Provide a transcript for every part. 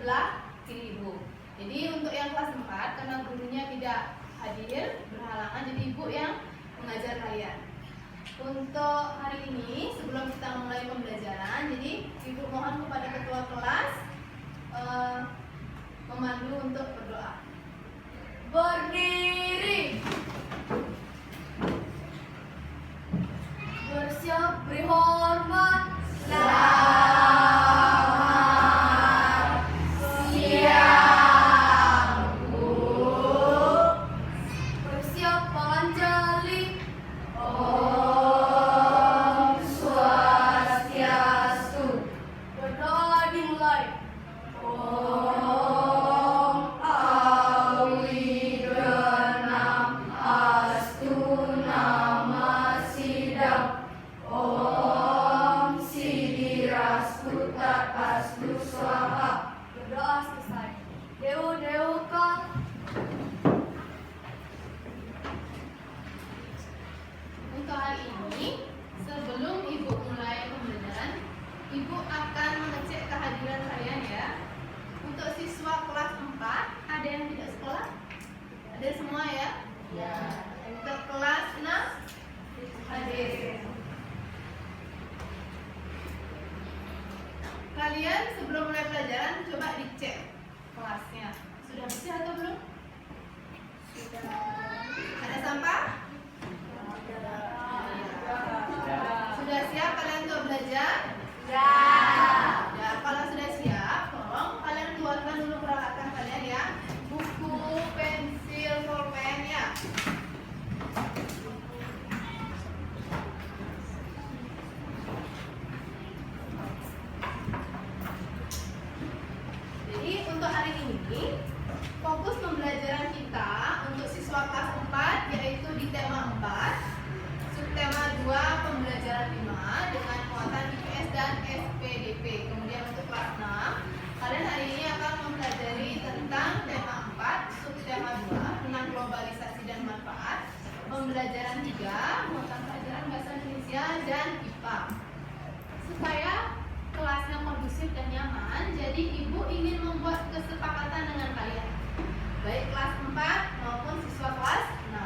sebelah kiri Ibu. Jadi untuk yang kelas 4 karena gurunya tidak hadir berhalangan, jadi Ibu yang mengajar kalian. Untuk hari ini sebelum kita mulai pembelajaran, jadi Ibu mohon kepada ketua kelas memandu untuk berdoa. Berdiri. Bersiap beri hormat. Selamat siang, Bu. Bersiap panjali. Om Swastiastu. Berdoa dimulai. Om Awidenam Astu Nama Sidam. Om Siddhirasputat Astu Swaha. Berdoa selesai. Dewa Dewaka. Untuk hari ini, sebelum Ibu mulai pembelajaran, Ibu akan mengecek kehadiran kalian ya. Untuk siswa kelas 4, ada yang tidak sekolah? Ada semua ya? Ya. Untuk kelas 6, hadir. Kalian sebelum mulai pelajaran coba dicek kelasnya. Sudah bersih atau belum? Sudah. Ada sampah? Sudah siap kalian untuk belajar? Ya. Ya, kalau sudah siap, tolong kalian keluarkan dulu peralatan kalian ya. Buku, pensil, pulpen ya. Jadi untuk hari ini fokus pembelajaran kita untuk siswa kelas 4 yaitu di tema 4, subtema 2 pembelajaran 5 dengan muatan IPS dan SPDP. Kemudian untuk kelas 6, kalian hari ini akan mempelajari tentang tema 4, subtema 2 tentang globalisasi dan manfaat, pembelajaran 3 muatan pelajaran bahasa Indonesia dan IPA. Supaya kelasnya kondusif dan nyaman, jadi Ibu ingin membuat kesepakatan dengan kalian, baik kelas 4 maupun siswa kelas 6.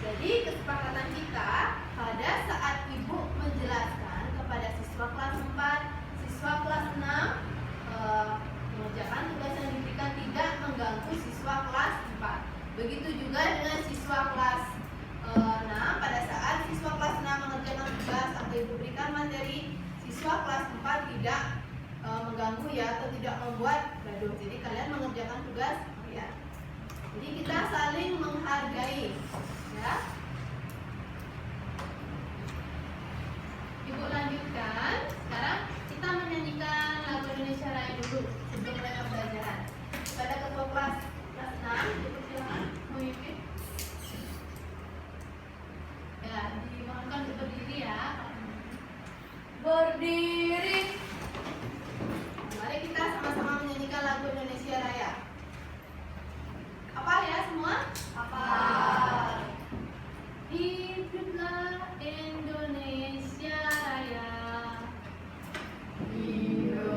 Jadi kesepakatan kita pada saat Ibu menjelaskan kepada siswa kelas 4, siswa kelas 6 mengerjakan tugas yang diberikan tidak mengganggu siswa kelas 4. Begitu juga dengan siswa kelas 6, pada saat siswa kelas 6 mengerjakan tugas atau Ibu berikan materi, siswa kelas 4 tidak mengganggu ya, atau tidak membuat gaduh. Jadi kalian mengerjakan tugas ya. Jadi kita saling menghargai ya. Ibu lanjutkan. Sekarang kita menyanyikan lagu Indonesia Raya dulu sebelum mulai pembelajaran. Pada ketua kelas 6, silakan memimpin. Ya, dimohonkan untuk berdiri ya. Berdiri. Mari kita sama-sama menyanyikan lagu Indonesia Raya. Hafal ya semua? Hafal. Hiduplah Indonesia Raya. Hiduplah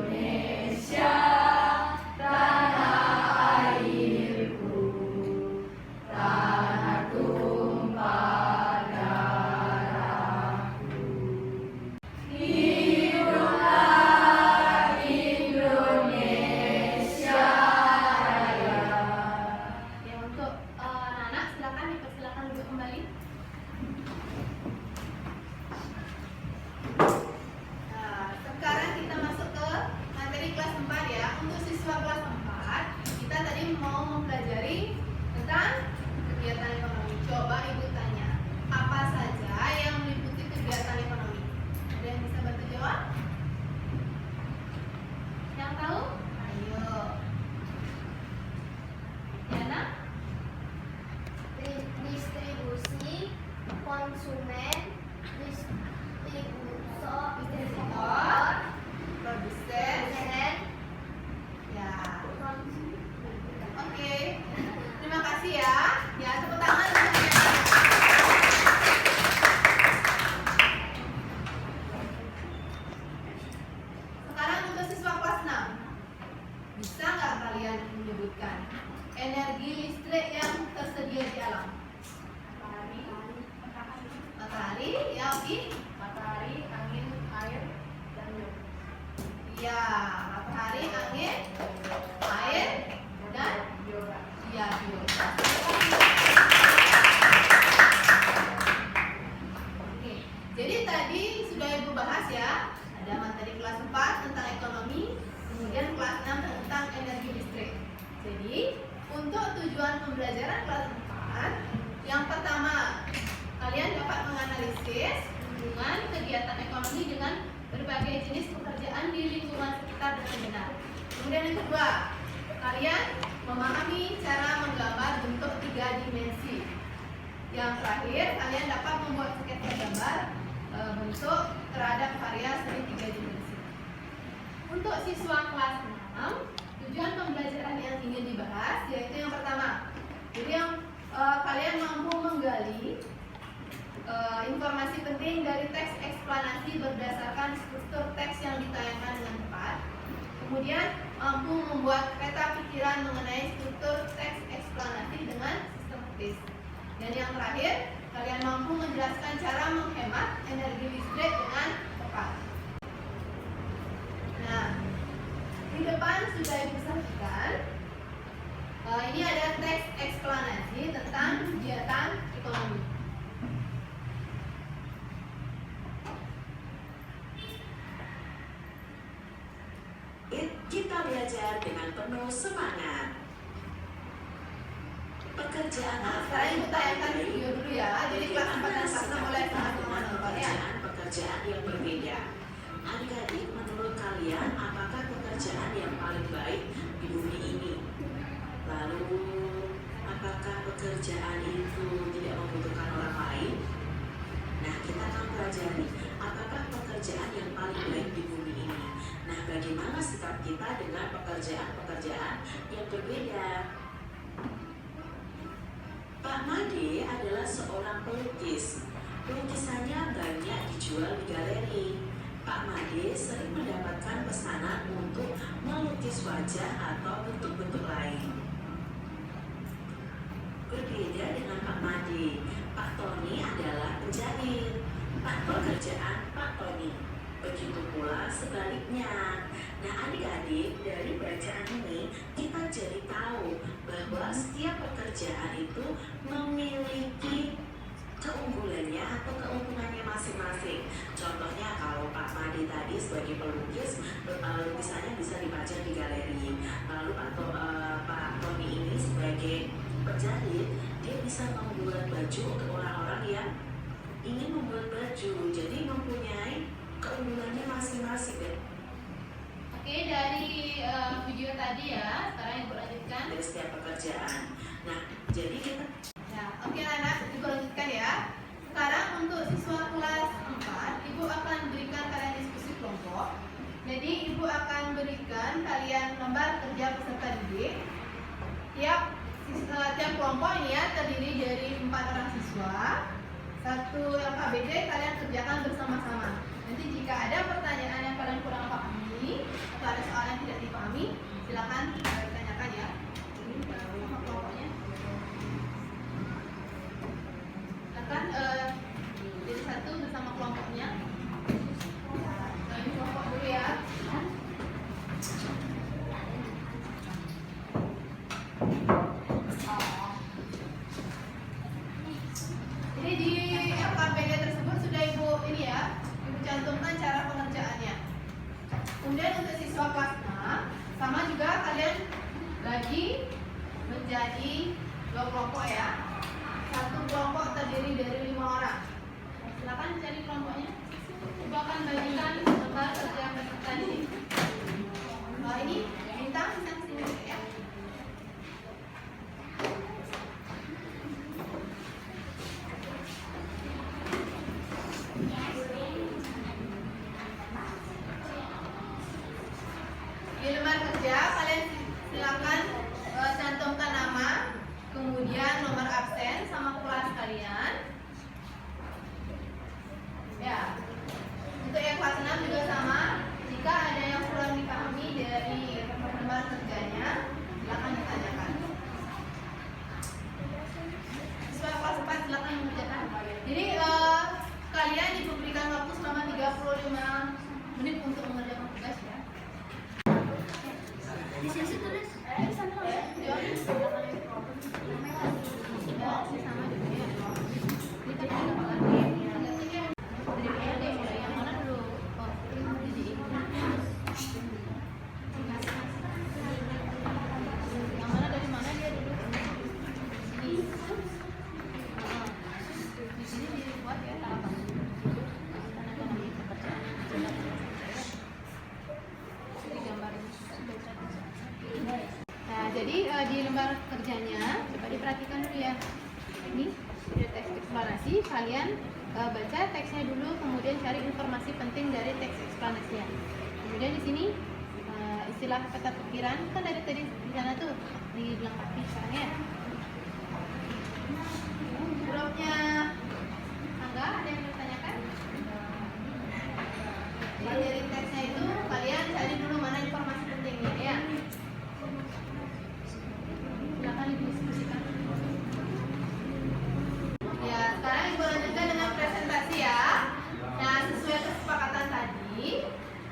Bisa nggak kalian menyebutkan energi listrik yang tersedia di alam? Matahari, ya oke. Matahari, angin, air, dan biota. Ya, matahari, angin, air, dan Biota. ya biota. Oke, jadi tadi sudah Ibu bahas ya. Ada materi kelas 4 tentang ekonomi, kemudian kelas 6 tentang energi listrik. Jadi, untuk tujuan pembelajaran kelas 4, yang pertama, kalian dapat menganalisis hubungan kegiatan ekonomi dengan berbagai jenis pekerjaan di lingkungan sekitar dengan benar. Kemudian yang kedua, kalian memahami cara menggambar bentuk 3 dimensi. Yang terakhir, kalian dapat membuat sketsa gambar bentuk terhadap karya seni 3 dimensi. Untuk siswa kelas 6, tujuan pembelajaran yang ingin dibahas yaitu yang pertama, jadi yang kalian mampu menggali informasi penting dari teks eksplanasi berdasarkan struktur teks yang ditayangkan dengan tepat. Kemudian mampu membuat peta pikiran mengenai struktur teks eksplanasi dengan sistematis. Dan yang terakhir, kalian mampu menjelaskan cara menghemat energi listrik dengan tepat. Nah, di depan sudah Ibu saksikan. Ini ada teks eksplanasi tentang kegiatan ekonomi. Kita belajar dengan penuh semangat. Pekerjaan Sekarang Ibu tayangkan video dulu ya. Jadi kelas 4 dan kelas 6 mulai sama-sama nonton ya. Pekerjaan yang berbeda. Adik-adik, menurut kalian apakah pekerjaan yang paling baik di bumi ini? Lalu, apakah pekerjaan itu tidak membutuhkan orang lain? Nah, kita akan pelajari apakah pekerjaan yang paling baik di bumi ini. Nah, bagaimana sikap kita dengan pekerjaan-pekerjaan yang berbeda? Pak Made adalah seorang pelukis. Lukisannya banyak dijual di galeri. Pak Made sering mendapatkan pesanan untuk melukis wajah atau bentuk-bentuk lain. Berbeda dengan Pak Made, Pak Tony adalah penjahit. Pekerjaan Pak Tony. Begitu pula sebaliknya. Nah, adik-adik, dari bacaan ini kita jadi tahu bahwa setiap pekerjaan itu memiliki keunggulannya atau keuntungannya masing-masing. Contohnya kalau Pak Made tadi sebagai pelukis, lukisannya bisa dipajang di galeri. Lalu Pak Tony ini sebagai penjahit, dia bisa membuat baju untuk orang-orang yang ingin membuat baju. Jadi mempunyai keunggulannya masing-masing deh. Oke, dari video tadi ya, sekarang Ibu lanjutkan. Dari setiap pekerjaan. Nah, jadi kita Oke anak, Ibu lanjutkan ya. Sekarang untuk siswa kelas 4, Ibu akan berikan kalian diskusi kelompok. Jadi Ibu akan berikan kalian lembar kerja peserta didik. Tiap kelompok ini ya terdiri dari 4 orang siswa. Satu yang KBD kalian kerjakan bersama-sama. Nanti jika ada pertanyaan yang kalian kurang pahami atau ada soal yang tidak dipahami, silakan ditanyakan ya. Ini nama kelompoknya. Silakan jadi satu bersama kelompoknya. Ini kelompok dulu ya. Jadi di LKPD tersebut sudah Ibu cantumkan cara pengerjaannya. Kemudian untuk siswa kelas 6, sama juga kalian bagi menjadi 2 kelompok ya. Satu kelompok terdiri dari 5 orang. Silakan cari kelompoknya. Ibu akan bagikan lembar kerja peserta didik. Ini bintang bisa kesini ya. Di lembar kerja kalian silakan cantumkan nama, kemudian nomor absen sama kelas kalian. Ya. Untuk yang kelas 6 juga sama. Jika ada yang kurang dipahami dari lembar kerja Jadi di lembar kerjanya coba diperhatikan dulu ya. Ini ada teks eksplanasi, kalian baca teksnya dulu, kemudian cari informasi penting dari teks eksplanasinya. Kemudian di sini istilah kata pikiran kan dari tadi di sana tuh dilengkapi caranya ya. Hurufnya Angga, ada yang bertanyakan? Dari teksnya itu kalian cari dulu mana informasi pentingnya ya. Silakan didiskusikan. Ya, sekarang Ibu lanjutkan dengan presentasi ya. Nah, sesuai kesepakatan tadi,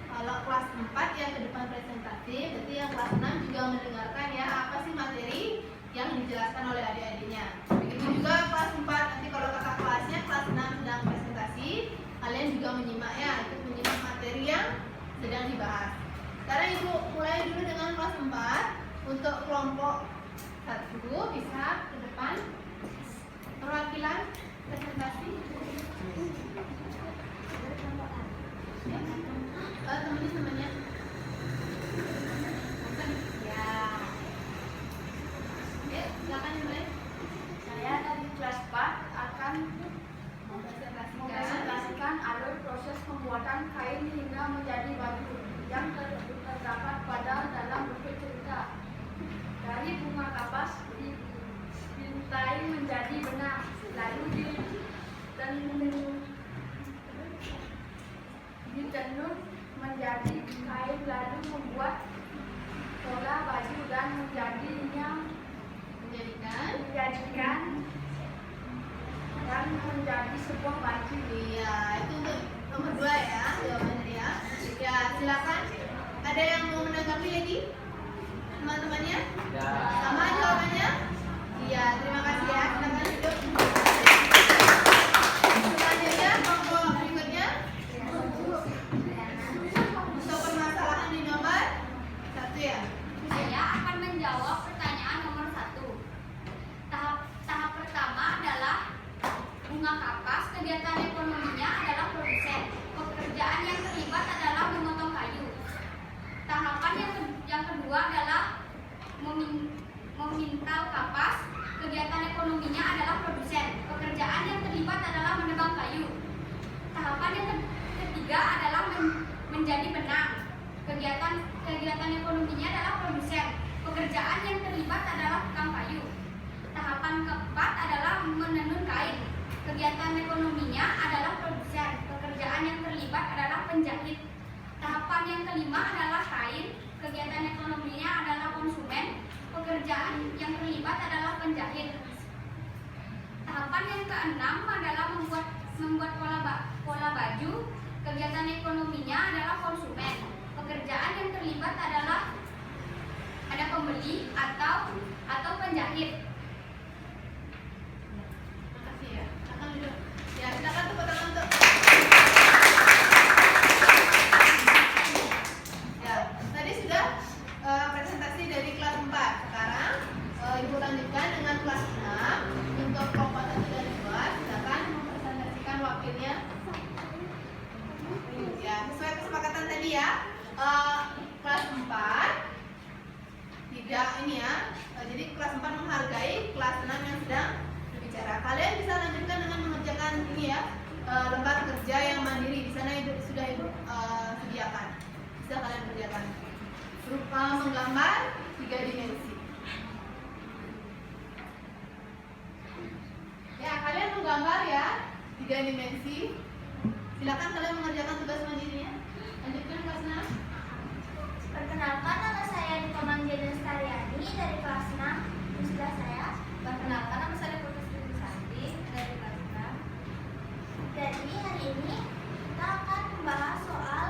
kalau kelas 4 yang ke depan presentasi, berarti yang kelas 6 juga mendengarkan ya apa sih materi yang dijelaskan oleh adik-adiknya. Begitu juga kelas 4, nanti kalau kakak kelasnya kelas 6 sedang presentasi, kalian juga menyimak ya, itu menyimak materi yang sedang dibahas. Sekarang Ibu mulai dulu dengan kelas 4 untuk kelompok 1 bisa ke depan perwakilan presentasi. Ya, teman-temannya. Ya. Ya, silakan mulai. Saya dari kelas 4 akan mempresentasikan alur proses pembuatan kain hingga menjadi baju yang terdapat pada dalam bentuk cerita. Dari bunga kapas dipintai menjadi benang, lalu ditenun menjadi kain, lalu membuat pola baju dan menjadikan dan menjadi sebuah baju. Iya, itu untuk nomor 2 ya jawabannya ya. Ya, silakan. Ada yang mau menanggapi lagi? Teman-temannya? Ya. Sama jawabannya? Iya, terima kasih ya. Silakan duduk. Selanjutnya, kelompok berikutnya. Untuk permasalahan di nomor 1 ya. Saya akan menjawab pertanyaan nomor 1. Tahap pertama adalah bunga kapas. Kegiatan ekonominya adalah produsen. Pekerjaan yang terlibat adalah memotong kayu. Tahapan yang kedua adalah memintal kapas. Kegiatan ekonominya adalah produsen. Pekerjaan yang terlibat adalah menebang kayu. Tahapan yang ketiga adalah menjadi benang. Kegiatan ekonominya adalah produsen. Pekerjaan yang terlibat adalah tukang kayu. Tahapan keempat adalah menenun kain. Kegiatan ekonominya adalah produsen. Pekerjaan yang terlibat adalah penjahit. Tahapan yang kelima adalah kain. Kegiatan ekonominya adalah konsumen. Pekerjaan yang terlibat adalah penjahit. Tahapan yang keenam adalah membuat pola baju. Kegiatan ekonominya adalah konsumen. Pekerjaan yang terlibat adalah ada pembeli atau penjahit. Terima kasih ya. Silakan duduk. Ya, silakan tepuk tangan untuk. Ya, tadi sudah presentasi dari kelas 4. Sekarang Ibu lanjutkan dengan kelas 6. Untuk kelompok 1 dan 2, silakan mempresentasikan wakilnya. Ya, sesuai kesepakatan tadi ya. Kelas 4 tidak ini ya. Jadi kelas 4 menghargai kelas 6 yang sedang berbicara. Kalian bisa lanjutkan dengan mengerjakan ini ya, lembar kerja yang mandiri. Di sana sudah Ibu sediakan. Bisa kalian kerjakan. Berupa menggambar 3 dimensi. Ya, kalian menggambar ya 3 dimensi. Silakan kalian mengerjakan tugas mandirinya. Lanjutkan kelas 6. Perkenalkan, nama saya Nikoman Jenen Staryani dari kelas 6. Ini sudah saya. Perkenalkan, nama saya Putri Santi dari kelas 6. Jadi hari ini kita akan membahas soal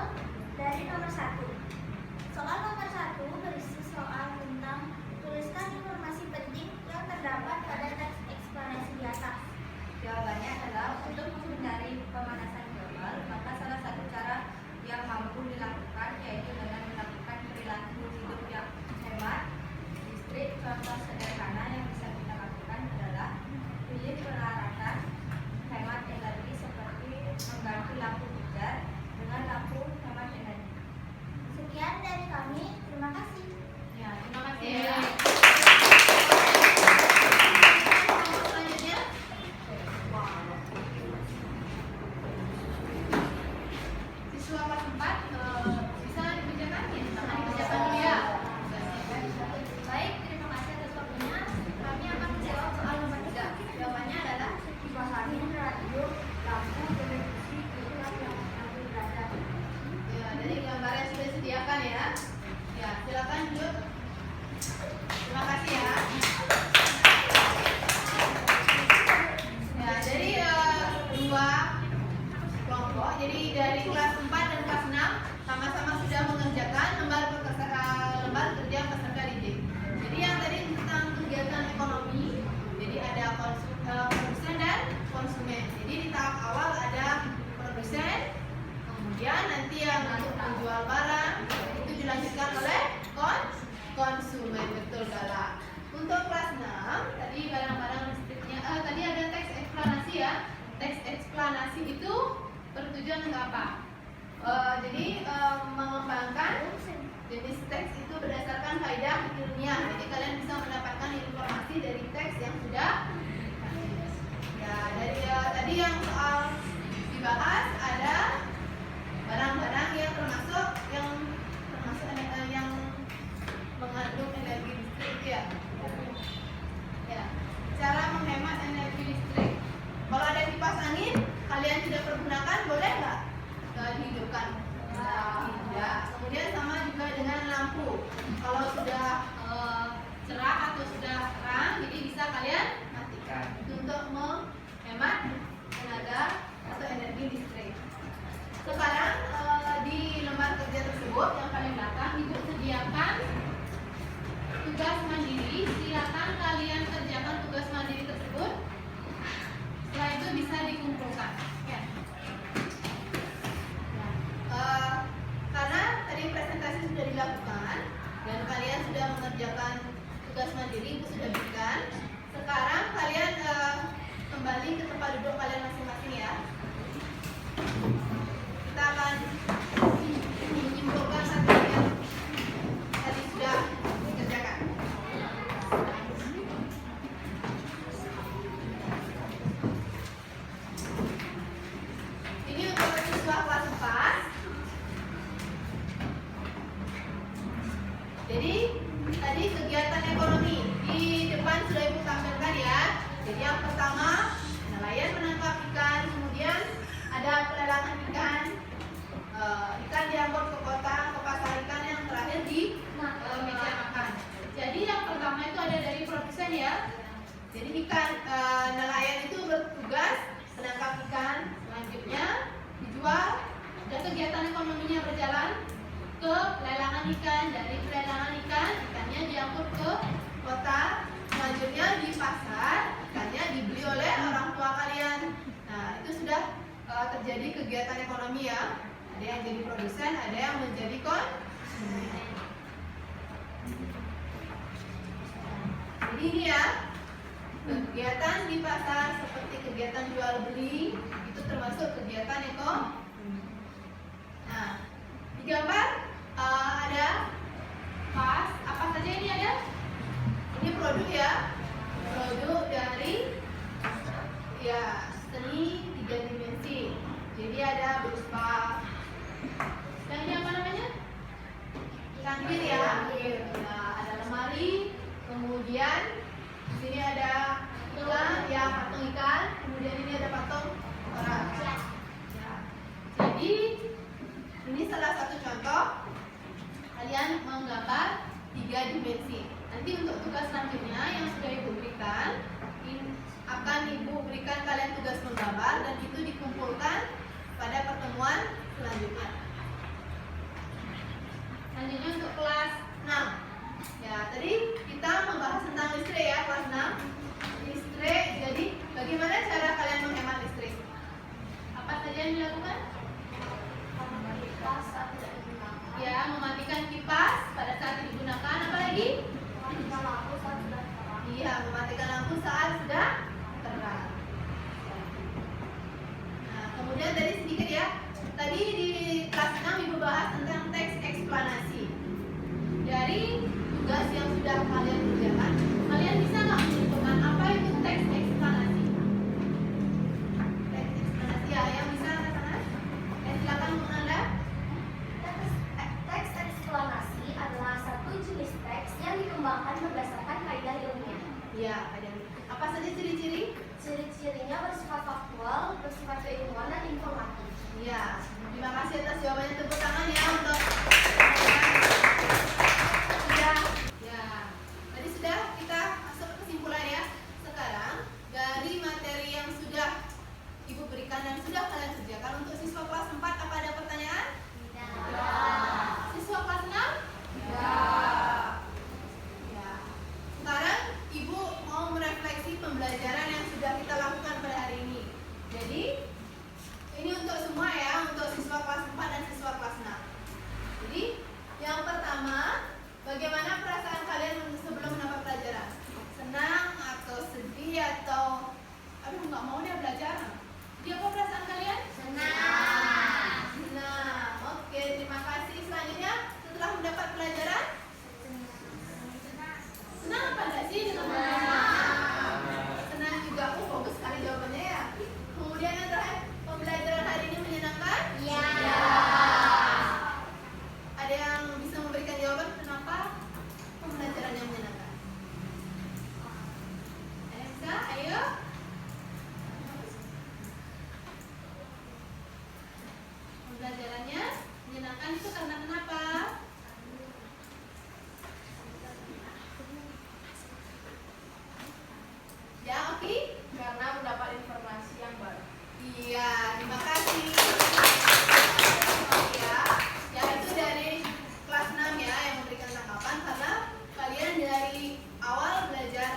dari nomor 1. Soal nomor 1 berisi soal tentang contoh sederhana yang bisa kita lakukan adalah pilih peralatan hemat energi seperti mengganti lampu pijar dengan lampu hemat energi. Sekian dari kami, terima kasih. Ya, terima kasih Iya. ya. Kelompok selanjutnya. Siswa kelas 4 bisa dikerjakan ya? Akan dikerjakan dulu ya. Baik, terima kasih atas waktunya. Kami akan menjawab soal nomor 3. Jawabannya adalah kipas angin, radio, lampu, televisi, itulah yang berada. Ya, dari gambar yang sudah disediakan ya. Ya, silakan duduk. Terima kasih ya. Ya, dari dua kelompok. Jadi dari kelas 4 dan kelas 6 sama-sama sudah mengerjakan lembar kerja peserta didik. Jadi yang tadi tentang kegiatan ekonomi, jadi ada produsen dan konsumen. Jadi di tahap awal ada produsen, kemudian nanti yang untuk menjual barang itu dilanjutkan oleh konsumen. Betul Gala. Untuk kelas 6 tadi barang-barang listriknya tadi ada teks eksplanasi ya. Teks eksplanasi itu bertujuan untuk apa? Jadi mengembangkan jenis teks itu berdasarkan faedah ilmiah. Jadi kalian bisa mendapatkan informasi dari teks yang sudah ya. Dari tadi yang soal dibahas ada barang-barang yang termasuk yang mengandung energi listrik itu ya. Ya, cara menghemat energi listrik. Kalau ada kipas angin, kalian tidak pergunakan, boleh nggak dihidupkan? Tidak. Kemudian sama juga dengan lampu. Kalau sudah cerah atau sudah terang, jadi bisa kalian matikan. Itu untuk menghemat tenaga atau energi listrik. Sekarang di lembar kerja tersebut yang paling belakang ibu sediakan tugas mandiri. Silakan kalian kerjakan tugas mandiri tersebut. Setelah itu bisa dikumpulkan. Ya. Karena tadi presentasi sudah dilakukan dan kalian sudah mengerjakan tugas mandiri, ibu sudah berikan. Sekarang kalian kembali ke tempat duduk kalian masing-masing ya. Kita akan menyimpulkan materi yang tadi sudah dikerjakan. Ini untuk siswa kelas 4. Jadi tadi kegiatan ekonomi di depan sudah ibu tampilkan ya. Jadi yang pertama nelayan menangkap ikan, kemudian ada pelelangan ikan, ikan diangkut ke kota, ke pasar ikan, yang terakhir di meja makan. Jadi yang pertama itu ada dari produsen ya. Jadi ikan nelayan itu bertugas menangkap ikan, selanjutnya dijual, dan kegiatan ekonominya berjalan ke pelelangan ikan. Dari pelelangan ikan, ikannya diangkut ke kota, selanjutnya di pasar, ikannya dibeli oleh orang tua kalian. Nah, itu sudah terjadi kegiatan ekonomi ya. Ada yang jadi produsen, ada yang menjadi konsumen. Jadi ini ya, kegiatan di pasar seperti kegiatan jual beli itu termasuk kegiatan ekonomi. Nah, di gambar ada pas, apa saja ini ada? Ini produk ya, produk dari ya seni 3 dimensi. Jadi ada berupa yang ini apa namanya? Cangkir ya. Nah, ada lemari, kemudian di sini ada tulang ya, patung ikan, kemudian ini ada patung orang. Ya. Jadi ini salah satu contoh kalian menggambar 3 dimensi. Nanti untuk tugas selanjutnya yang sudah ibu berikan, akan ibu berikan kalian tugas menggambar dan itu dikumpulkan pada pertemuan selanjutnya. Selanjutnya untuk kelas 6. Ya, tadi kita membahas tentang listrik ya, kelas 6. Listrik, jadi bagaimana cara kalian menghemat listrik? Apa saja yang dilakukan? Ya, mematikan kipas pada saat digunakan. Apa lagi? dikembangkan berdasarkan kaidah ilmiah. Ya, ada. Apa saja ciri-ciri? Ciri-cirinya bersifat faktual, bersifat keilmuan dan informatif. Ya, terima kasih atas jawabannya. Tepuk tangan ya untuk sudah. Ya, tadi sudah kita masuk ke kesimpulan ya. Sekarang dari materi yang sudah Ibu berikan dan sudah kalian kerjakan untuk siswa kelas 4, apa ada pertanyaan? Ya. Siswa kelas 6? Ya. Ya. Sekarang Ibu mau merefleksi pembelajaran yang sudah kita lakukan pada hari ini. Jadi ini untuk semua ya, untuk siswa kelas 4 dan siswa kelas 6. Jadi yang pertama, bagaimana perasaan kalian sebelum mendapat pelajaran? Senang atau sedih atau aduh nggak mau deh belajar? Jadi apa perasaan kalian? Senang. Senang. Oke, terima kasih. Selanjutnya setelah mendapat pelajaran, senang apa enggak sih dengan pelajaran? Senang juga. Oh, bagus sekali jawabannya ya. Kemudian yang terakhir, pembelajaran hari ini menyenangkan? Ya. Ada yang bisa memberikan jawaban kenapa pembelajaran yang menyenangkan? Ada yang bisa? Ayo. Pembelajarannya menyenangkan itu karena kenapa? Ya, oke. Karena mendapat informasi yang baru. Iya, terima kasih. Ya, ya itu dari kelas 6 ya yang memberikan tanggapan karena kalian dari awal belajar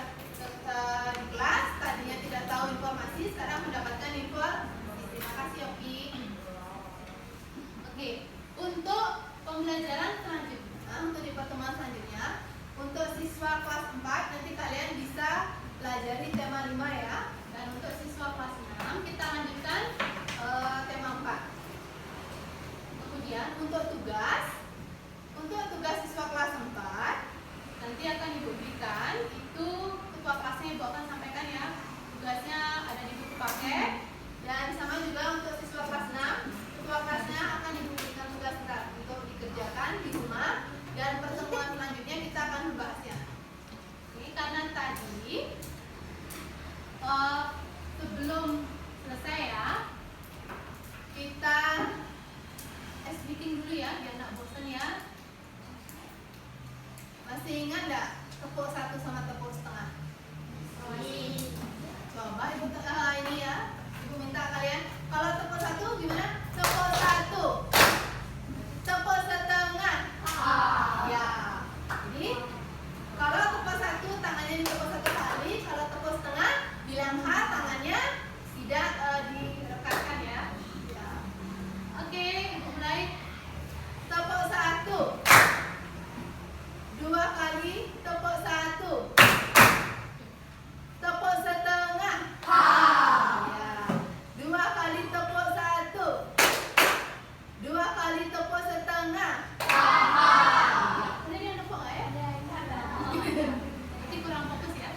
di kelas tadinya tidak tahu informasi, sekarang mendapatkan informasi. Terima kasih Oki. Oke, untuk pembelajaran selanjutnya, untuk di pertemuan selanjutnya, untuk siswa kelas 4 nanti kalian bisa pelajari tema 5 ya. Dan untuk siswa kelas 6 kita lanjutkan tema 4. Kemudian untuk tugas siswa kelas 4 nanti akan Ibu berikan, itu ketua kelasnya Ibu akan sampaikan ya. Tugasnya ada di buku paket. Dan sama juga untuk siswa kelas 6, ketua kelasnya akan Ibu berikan tugas untuk dikerjakan di rumah. Dan pertemuan selanjutnya kita akan membahasnya. Ini karena tadi sebelum selesai ya, kita ice breaking dulu ya biar nggak bosan ya. Masih ingat nggak tepuk 1 sama tepuk setengah? Masih. Coba Ibu ini ya, Ibu minta kalian kalau tepuk 1 gimana? Tepuk 1, tepuk setengah. Ya, jadi kalau tepuk 1 tangannya ditepuk 1 kali, kalau tepuk setengah bilang H, tangannya tidak direkatkan ya. Ya. Oke, Ibu mulai. Tepuk 1, 2 kali tepuk 1, tepuk setengah. Ya. 2 kali tepuk 1, 2 kali tepuk setengah. Udah dia nepuk nggak ya? Nanti kurang fokus ya.